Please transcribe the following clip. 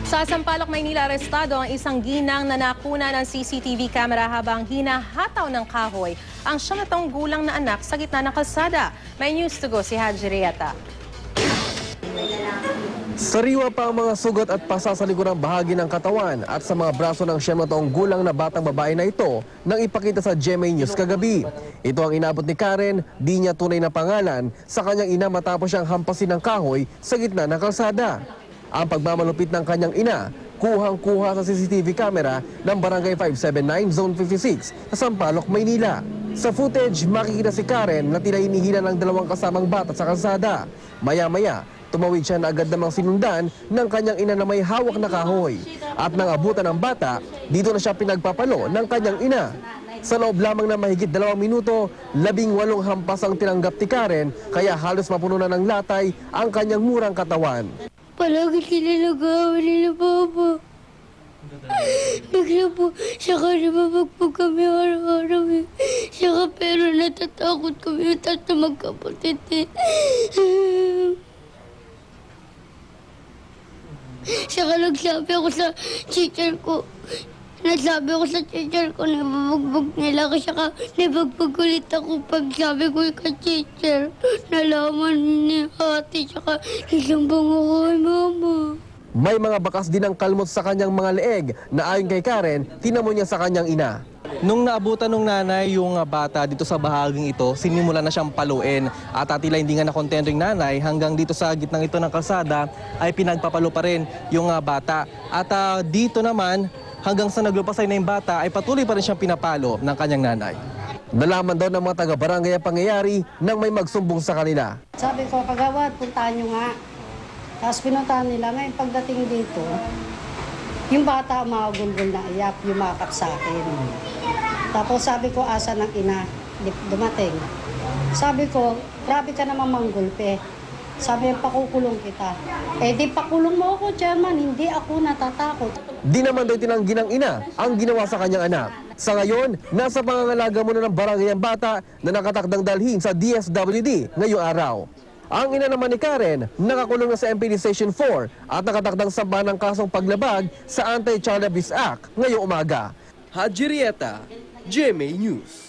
Sa Sampaloc, Maynila, arestado ang isang ginang na nakuna ng CCTV camera habang hinahataw ng kahoy ang 7 gulang na anak sa gitna ng kalsada. May news to go si Haji Rieta. Sariwa pa ang mga sugat at pasa sa likurang bahagi ng katawan at sa mga braso ng 7 gulang na batang babae na ito nang ipakita sa GMA News kagabi. Ito ang inabot ni Karen, di niya tunay na pangalan, sa kanyang ina matapos siyang hampasin ng kahoy sa gitna ng kalsada. Ang pagmamalupit ng kanyang ina, kuhang-kuha sa CCTV camera ng Barangay 579 Zone 56 sa Sampaloc, Maynila. Sa footage, makikita si Karen na tila hinihila ng 2 kasamang bata sa kalsada. Maya-maya, tumawid siya na agad namang sinundan ng kanyang ina na may hawak na kahoy. At nang abutan ng bata, dito na siya pinagpapalo ng kanyang ina. Sa loob lamang na mahigit 2 minuto, 18 hampas ang tinanggap ni Karen, kaya halos mapuno na ng latay ang kanyang murang katawan. Palagi sila nag-aaway nila, Papa. Bigla po, saka nababagbog kami araw-araw eh. Saka pero natatakot kami at na magkapatid eh. Saka nagsabi ako sa teacher ko. Nagsabi ako sa teacher ko, nababagbog nila kasi saka nabagbog ulit ako pag sabi ko kay teacher. Nalaman ni ate saka nilambang ako kay mama. May mga bakas din ng kalmot sa kanyang mga leeg na ayon kay Karen, tinamo niya sa kanyang ina. Nung naabutan ng nanay yung bata dito sa bahaging ito, sinimula na siyang paluin. At tila hindi nga nakontento yung nanay, hanggang dito sa gitnang ito ng kalsada ay pinagpapalo pa rin yung bata. At dito naman, hanggang sa naglupasay na yung bata ay patuloy pa rin siyang pinapalo ng kanyang nanay. Nalaman daw ng mga taga-barangay ang pangyayari nang may magsumbong sa kanila. Sabi ko, kagawad, puntahan nyo nga. Tapos pinuntahan nila. Ngayon pagdating dito, yung bata umagulgol na iyak, yumakap sa akin. Tapos sabi ko, asa ng ina, dumating. Sabi ko, grabe ka naman manggulpe. Sabi, pakukulong kita. Eh di pakulong mo ako, chairman, hindi ako natatakot. Di naman daw tinanggi ng ina ang ginawa sa kanyang anak. Sa ngayon, nasa pangangalaga muna ng barangay ang bata na nakatakdang dalhin sa DSWD ngayong araw. Ang ina naman ni Karen, nakakulong na sa MPD Station 4 at nakatakdang sambahan ng kasong paglabag sa Anti-Child Abuse Act ngayong umaga. Haji Rieta, GMA News.